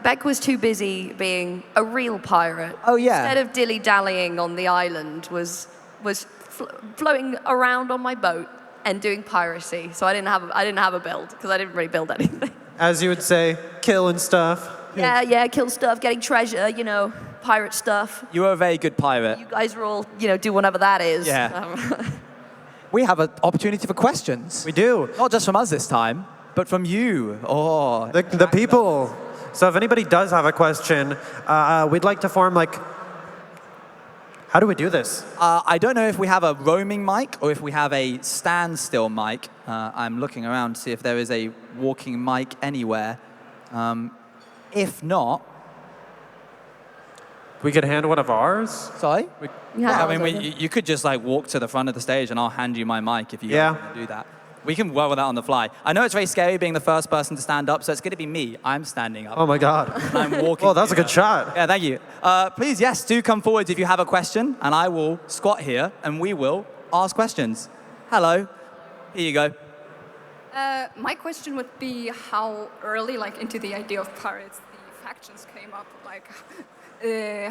Beck was too busy being a real pirate. Oh, yeah. Instead of dilly-dallying on the island, was floating around on my boat and doing piracy. So I didn't have a build, because I didn't really build anything. As you would say, killing stuff. Yeah, kill stuff, getting treasure, pirate stuff. You were a very good pirate. You guys are all, do whatever that is. Yeah. We have an opportunity for questions. We do. Not just from us this time, but from you. Oh, the people. So if anybody does have a question, we'd like to form how do we do this? I don't know if we have a roaming mic or if we have a standstill mic. I'm looking around to see if there is a walking mic anywhere. If not, we could hand one of ours. Sorry? Yeah. I mean, you could just walk to the front of the stage and I'll hand you my mic if you want to do that. We can roll that on the fly. I know it's very scary being the first person to stand up, so it's going to be me. I'm standing up. Oh my God. I'm walking. Well, that was a good shot. Yeah, thank you. Please, yes, do come forward if you have a question, and I will squat here and we will ask questions. Hello. Here you go. My question would be how early, into the idea of pirates, the factions came up.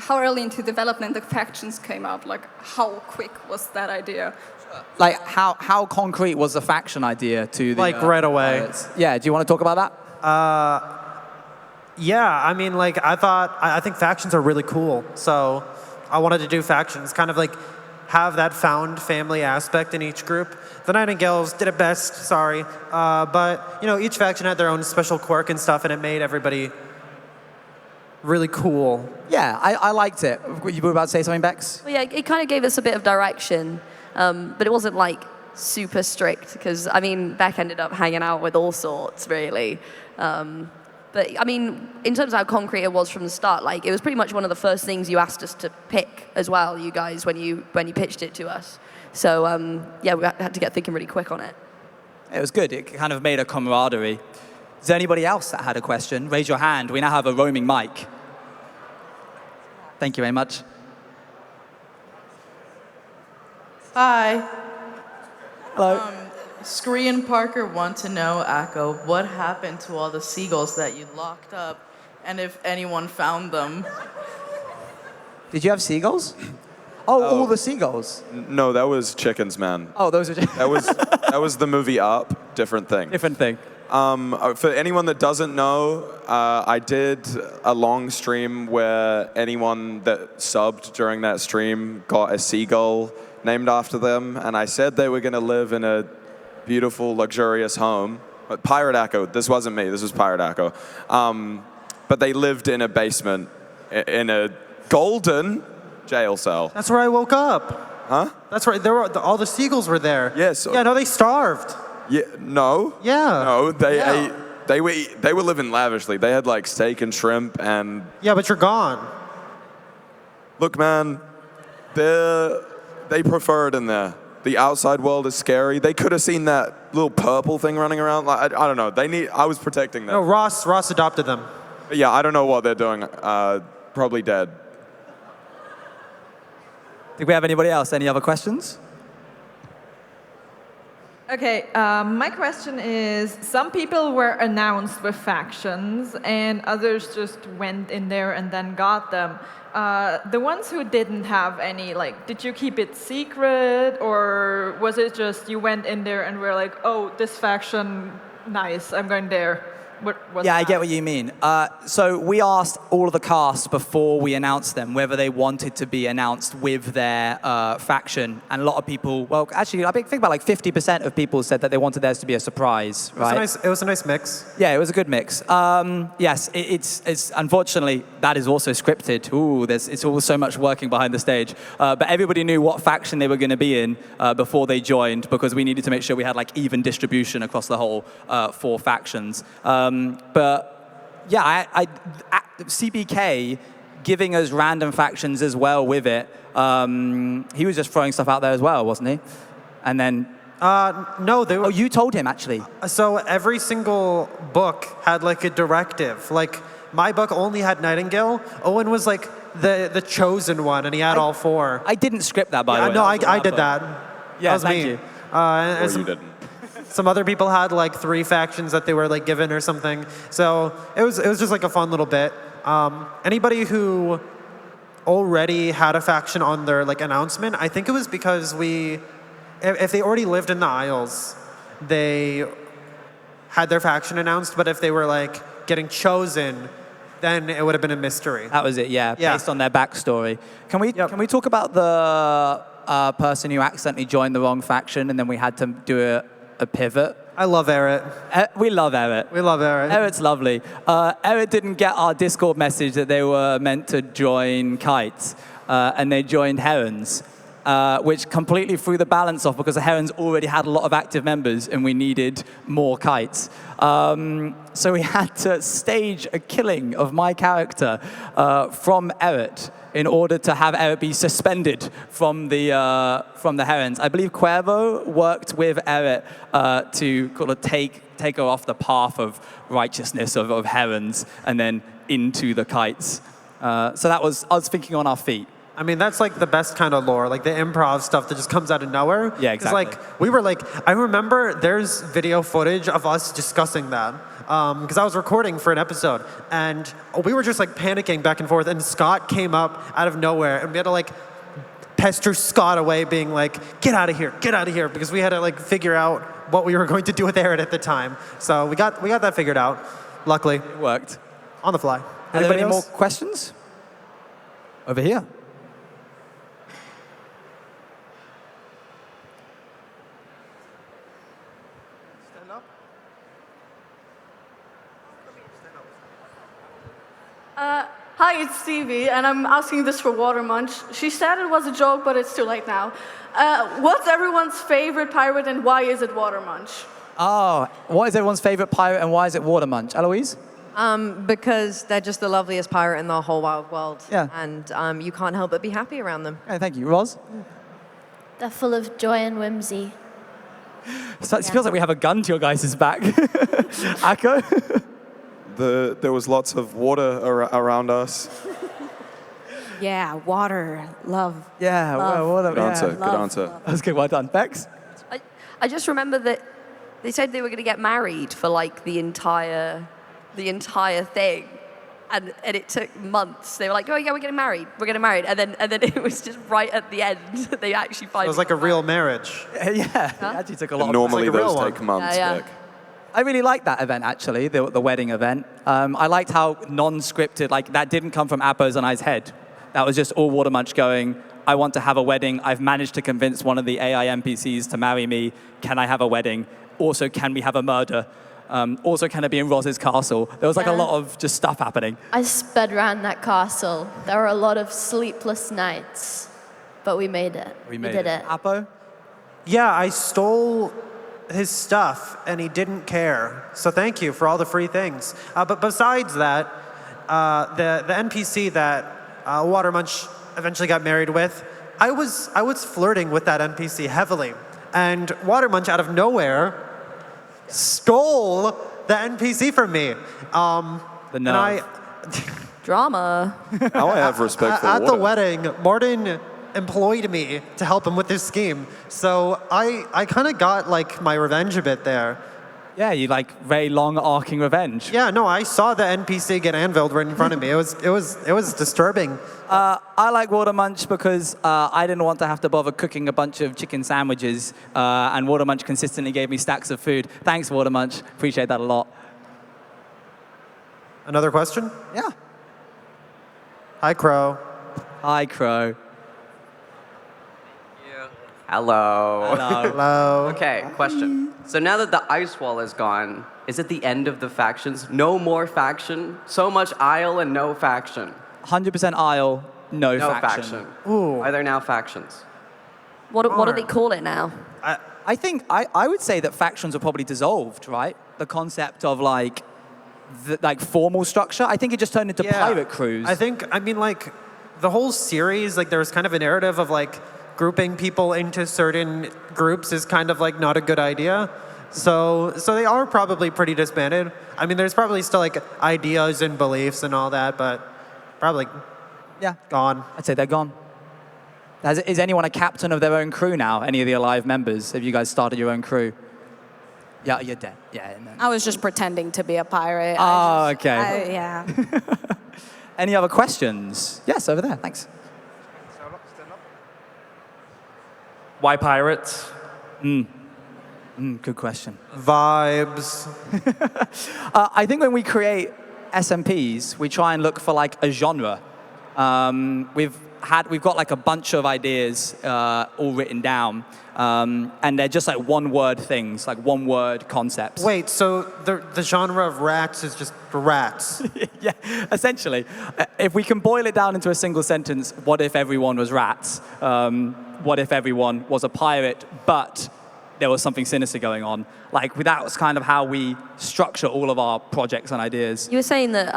How early into development the factions came up? How quick was that idea? How concrete was the faction idea to the... right away. Pirates? Yeah, do you want to talk about that? Yeah, I mean, I think factions are really cool. So I wanted to do factions, kind of have that found family aspect in each group. The Nightingales did it best, sorry. But, each faction had their own special quirk and stuff, and it made everybody really cool. Yeah, I liked it. You were about to say something, Bex? Well, yeah, it kind of gave us a bit of direction, but it wasn't super strict, because Beck ended up hanging out with all sorts, really. But in terms of how concrete it was from the start, it was pretty much one of the first things you asked us to pick as well, you guys, when you pitched it to us. So yeah, we had to get thinking really quick on it. It was good. It kind of made a camaraderie. Is there anybody else that had a question? Raise your hand. We now have a roaming mic. Thank you very much. Hi. Hello. Scree and Parker want to know, Acho, what happened to all the seagulls that you locked up, and if anyone found them? Did you have seagulls? Oh, all the seagulls. No, that was chickens, man. Oh, those are chickens. That was the movie Up. Different thing. Different thing. For anyone that doesn't know, I did a long stream where anyone that subbed during that stream got a seagull named after them, and I said they were going to live in a beautiful, luxurious home. But Pirate Acho, this wasn't me, this was Pirate Acho. But they lived in a basement in a golden jail cell. That's where I woke up. Huh? That's right. All the seagulls were there. Yes. Yeah, no, they starved. Yeah. No. Yeah. No, they ate. They were living lavishly. They had steak and shrimp and. Yeah, but you're gone. Look, man, they prefer it in there. The outside world is scary. They could have seen that little purple thing running around. I don't know. I was protecting them. No, Ross adopted them. But yeah, I don't know what they're doing. Probably dead. Do we have anybody else? Any other questions? Okay, my question is, some people were announced with factions and others just went in there and then got them. The ones who didn't have any, did you keep it secret, or was it just you went in there and were like, oh, this faction, nice, I'm going there? Yeah, I get what you mean. So we asked all of the cast before we announced them whether they wanted to be announced with their faction, and a lot of people, well, actually, I think about 50% of people said that they wanted theirs to be a surprise, right? It was a nice mix. Yeah, it was a good mix. Yes, it's unfortunately, that is also scripted. Ooh, it's all so much working behind the stage. But everybody knew what faction they were going to be in before they joined, because we needed to make sure we had even distribution across the whole 4 factions. But yeah, CBK giving us random factions as well with it. He was just throwing stuff out there as well, wasn't he? And then no, they were. Oh, you told him actually. So every single book had a directive. My book only had Nightingale. Owen was the chosen one, and he had all 4. I didn't script that, by the way. No, I did that. Yeah, that was thank me. you. Or you didn't. Some other people had like 3 factions that they were like given or something. So it was just like a fun little bit. Anybody who already had a faction on their like announcement, I think it was because if they already lived in the Isles, they had their faction announced. But if they were like getting chosen, then it would have been a mystery. That was it, yeah, based on their backstory. Can we talk about the person who accidentally joined the wrong faction and then we had to do a pivot? I love Eret. We love Eret. We love Eret. Eret's lovely. Eret didn't get our Discord message that they were meant to join kites, and they joined herons, which completely threw the balance off because the herons already had a lot of active members and we needed more kites. So we had to stage a killing of my character from Eret in order to have Eret be suspended from the herons. I believe Cuervo worked with Eret to kind of take her off the path of righteousness of herons and then into the kites. So that was us thinking on our feet. I mean, that's like the best kind of lore, like the improv stuff that just comes out of nowhere. Yeah, exactly. Like, we were like, I remember there's video footage of us discussing that. Because I was recording for an episode, and we were just like panicking back and forth, and Scott came up out of nowhere, and we had to like pester Scott away, being like, get out of here, because we had to like figure out what we were going to do with Eret at the time. So we got that figured out, luckily. It worked. On the fly. Are there any more questions? Over here. Hi, it's Stevie, and I'm asking this for Watermunch. She said it was a joke, but it's too late now. What's everyone's favorite pirate, and why is it Watermunch? Oh, what is everyone's favorite pirate, and why is it Watermunch? Eloise? Because they're just the loveliest pirate in the whole wide world. Yeah. And you can't help but be happy around them. Okay, thank you. Roz? They're full of joy and whimsy. So it feels like we have a gun to your guys' back. Acho? There was lots of water around us. Yeah, water, love. Yeah, love. water. Good answer. Love. Good answer. That was good. Well done. Bex? I just remember that they said they were going to get married for like the entire thing, and it took months. They were like, oh yeah, we're getting married, and then it was just right at the end that they actually finally. It was like a real marriage. Yeah, it actually took a lot. Normally It's like a real those take months. Yeah. Vic. I really liked that event, actually, the wedding event. I liked how non-scripted, like that didn't come from Appos and I's head. That was just all Watermunch going, I want to have a wedding. I've managed to convince one of the AI NPCs to marry me. Can I have a wedding? Also, can we have a murder? Also, can it be in Roz's castle? There was like a lot of just stuff happening. I sped around that castle. There were a lot of sleepless nights, but we made it. We did it. Apo? Yeah, I stole his stuff, and he didn't care. So thank you for all the free things. But besides that, the NPC that Watermunch eventually got married with, I was flirting with that NPC heavily, and Watermunch out of nowhere stole the NPC from me. The nerve. Drama. Now I have respect for at water. the wedding, Morton employed me to help him with this scheme. So I kind of got like my revenge a bit there. Yeah, you like very long arcing revenge. Yeah, no, I saw the NPC get anviled right in front of me. It was disturbing. I like Watermunch because I didn't want to have to bother cooking a bunch of chicken sandwiches, and Watermunch consistently gave me stacks of food. Thanks, Watermunch. Appreciate that a lot. Another question? Yeah. Hi, Crow. Hi, Crow. Hello. Hello. Okay, question. So now that the ice wall is gone, is it the end of the factions? No more faction? So much Isle and no faction? 100% Isle, no faction. Ooh. Are there now factions? What do they call it now? I think I would say that factions are probably dissolved, right? The concept of like formal structure. I think it just turned into pirate crews. I mean, like the whole series, like there was kind of a narrative of like grouping people into certain groups is kind of like not a good idea. So they are probably pretty disbanded. I mean, there's probably still like ideas and beliefs and all that, but probably gone. I'd say they're gone. Is anyone a captain of their own crew now? Any of the alive members? Have you guys started your own crew? Yeah, you're dead. Yeah. No. I was just pretending to be a pirate. Okay. Yeah. Any other questions? Yes, over there. Thanks. Why pirates? Good question. Vibes. I think when we create SMPs, we try and look for like a genre. We've got like a bunch of ideas all written down, and they're just like one-word things, like one-word concepts. Wait, so the genre of rats is just rats? Yeah, essentially. If we can boil it down into a single sentence, what if everyone was rats? What if everyone was a pirate, but there was something sinister going on? Like, that's kind of how we structure all of our projects and ideas. You were saying that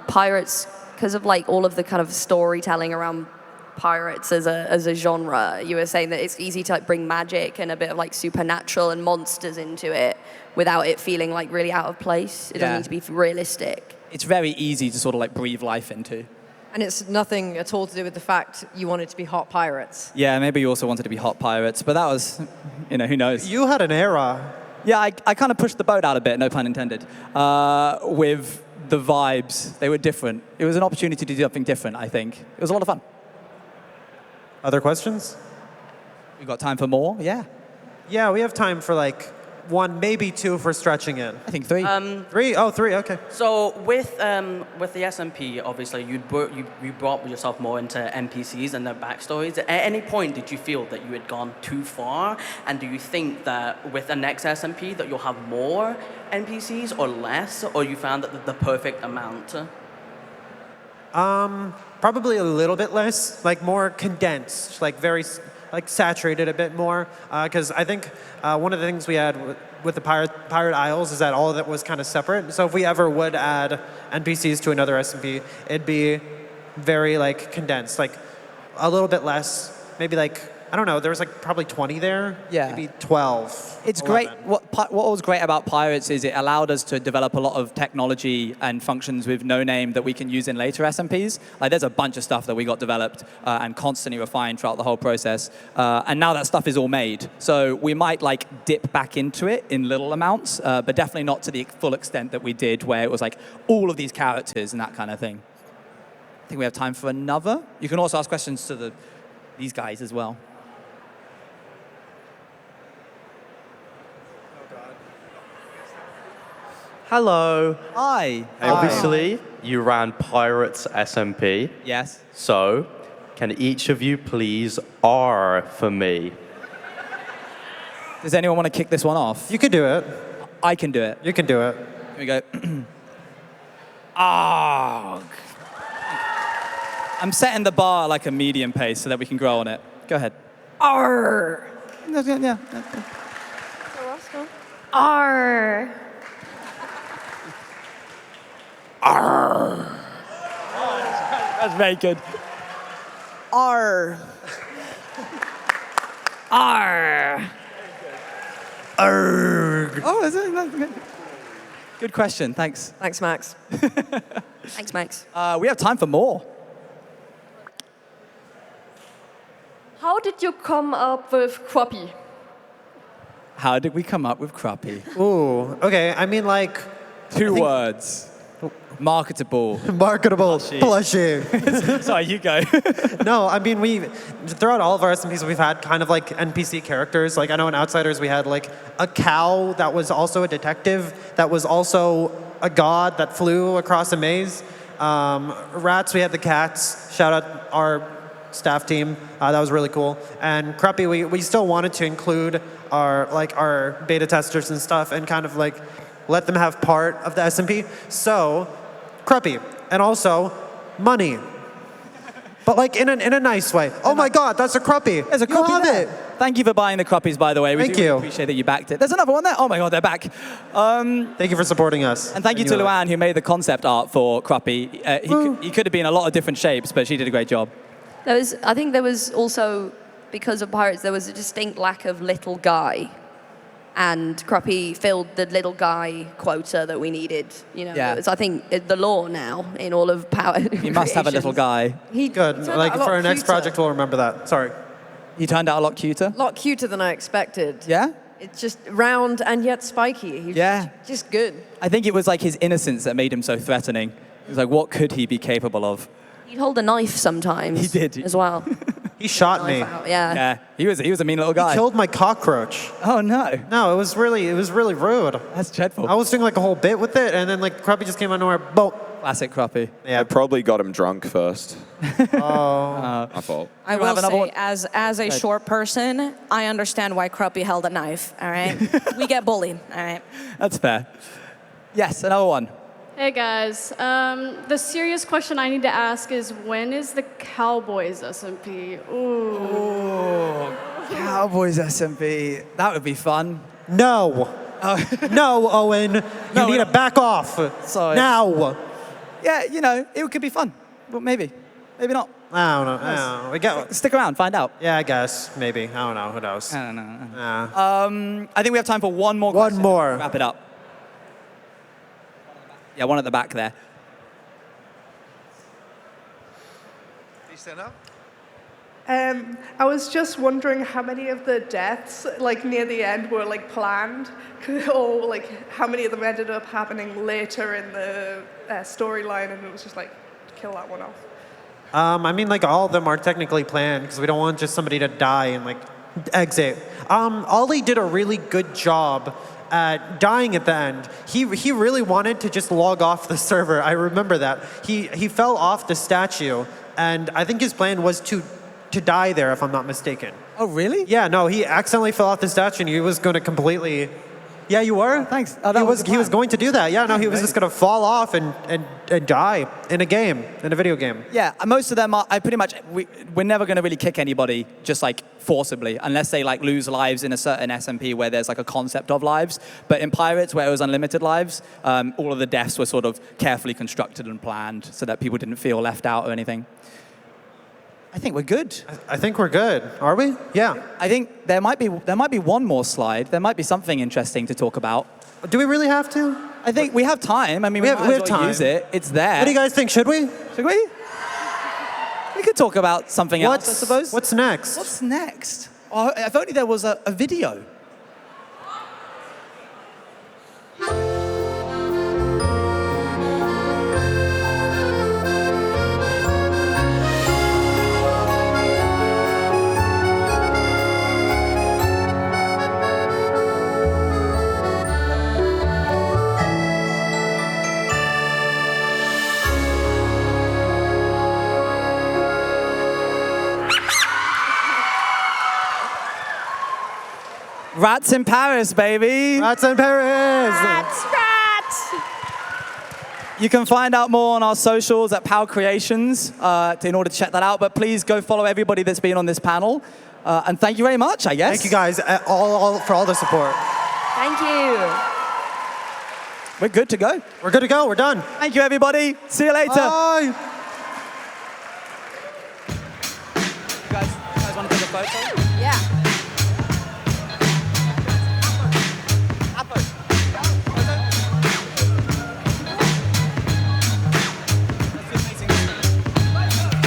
pirates, because of like all of the kind of storytelling around pirates as a genre, you were saying that it's easy to like bring magic and a bit of like supernatural and monsters into it without it feeling like really out of place. It doesn't need to be realistic. It's very easy to sort of like breathe life into. And it's nothing at all to do with the fact you wanted to be hot pirates. Yeah, maybe you also wanted to be hot pirates, but that was, who knows? You had an era. Yeah, I kind of pushed the boat out a bit, no pun intended, with the vibes. They were different. It was an opportunity to do something different, I think. It was a lot of fun. Other questions? We got time for more? Yeah. Yeah, we have time for like one, maybe two for stretching it. I think three. Three? Oh, three, okay. So with the SMP, obviously, you brought yourself more into NPCs and their backstories. At any point, did you feel that you had gone too far? And do you think that with the next SMP that you'll have more NPCs or less? Or you found that the perfect amount? Probably a little bit less, like more condensed, like very like saturated a bit more. Because I think one of the things we had with the Pirate Isles is that all of that was kind of separate. So if we ever would add NPCs to another SMP, it'd be very like condensed, like a little bit less, maybe like, I don't know, there was like probably 20 there, yeah. Maybe 12. It's 11. great. What was great about Pirates is it allowed us to develop a lot of technology and functions with no name that we can use in later SMPs. Like there's a bunch of stuff that we got developed and constantly refined throughout the whole process. And now that stuff is all made. So we might like dip back into it in little amounts, but definitely not to the full extent that we did where it was like all of these characters and that kind of thing. I think we have time for another. You can also ask questions to these guys as well. Hello. Hi. Obviously, you ran Pirates SMP. Yes. So, can each of you please R for me? Does anyone want to kick this one off? You can do it. I can do it. You can do it. Here we go. Ah. I'm setting the bar like a medium pace so that we can grow on it. Go ahead. R. Yeah. R. R. That's very good. R. R. R. Oh, that's good. Good question. Thanks. Thanks, Max. Thanks, Max. We have time for more. How did you come up with Crappie? How did we come up with Crappie? Ooh, okay. I mean, like... Two words. Marketable. Marketable. Blushing. Sorry, you go. No, I mean, throughout all of our SMPs, we've had kind of like NPC characters. Like, I know in Outsiders, we had like a cow that was also a detective, that was also a god that flew across a maze. Rats, we had the cats. Shout out our staff team. That was really cool. And Crappie, we still wanted to include our beta testers and stuff and kind of like let them have part of the SMP. So, Crappie, and also money. But like in a nice way. Oh my God, that's a Crappie. There's a Crappie. You have there. it. Thank you for buying the Crappies, by the way. Thank do you. Appreciate that you backed it. There's another one there. Oh my God, they're back. Thank you for supporting us. And thank you to Luann, who made the concept art for Crappie. He could have been a lot of different shapes, but she did a great job. I think there was also, because of Pirates, there was a distinct lack of little guy. And Crappie filled the little guy quota that we needed. Yeah. It's, I think, the law now in all of Power. He must have a little guy. Good. Like for our next project, we'll remember that. Sorry. He turned out a lot cuter. A lot cuter than I expected. Yeah? It's just round and yet spiky. He's just good. I think it was like his innocence that made him so threatening. It was like, what could he be capable of? He'd hold a knife sometimes. He did. As well. He shot me. Yeah. Yeah, he was a mean little guy. He killed my cockroach. Oh no. No, it was really rude. That's dreadful. I was doing like a whole bit with it, and then like Crappie just came out of nowhere. Boom. Classic Crappie. Yeah, I probably got him drunk first. Oh. My fault. I will say, as a short person, I understand why Crappie held a knife, all right? We get bullied, all right? That's fair. Yes, another one. Hey guys, the serious question I need to ask is when is the Cowboys SMP? Ooh. Cowboys SMP. That would be fun. No. No, Owen. You need to back off. Sorry. Now. Yeah, you know, it could be fun. But maybe. Maybe not. I don't know. We got. Stick around, find out. Yeah, I guess. Maybe. I don't know. Who knows? I don't know. I think we have time for one more question. One more. Wrap it up. Yeah, one at the back there. Please stand up. I was just wondering how many of the deaths, like near the end, were like planned, or like how many of them ended up happening later in the storyline, and it was just like kill that one off. I mean, like all of them are technically planned because we don't want just somebody to die and like exit. Ollie did a really good job at dying at the end. He really wanted to just log off the server. I remember that. He fell off the statue, and I think his plan was to die there, if I'm not mistaken. Oh, really? Yeah, no, he accidentally fell off the statue, and he was going to completely... Yeah, you were? Oh, thanks. He was going to do that. Yeah, no, he was just going to fall off and die in a game, in a video game. Yeah, most of them are, we're never going to really kick anybody just like forcibly, unless they like lose lives in a certain SMP where there's like a concept of lives. But in Pirates, where it was unlimited lives, all of the deaths were sort of carefully constructed and planned so that people didn't feel left out or anything. I think we're good. I think we're good. Are we? Yeah. I think there might be one more slide. There might be something interesting to talk about. Do we really have to? I think we have time. I mean, we might as well use it. It's there. What do you guys think? Should we? Should we? We could talk about something else, I suppose. What's next? What's next? Oh, if only there was a video. Rats in Paris, baby. Rats in Paris. Rats. You can find out more on our socials at POW Creations in order to check that out. But please go follow everybody that's been on this panel. And thank you very much, I guess. Thank you guys all for all the support. Thank you. We're good to go. We're good to go. We're done. Thank you, everybody. See you later. Bye. You guys want to take a photo? Yeah.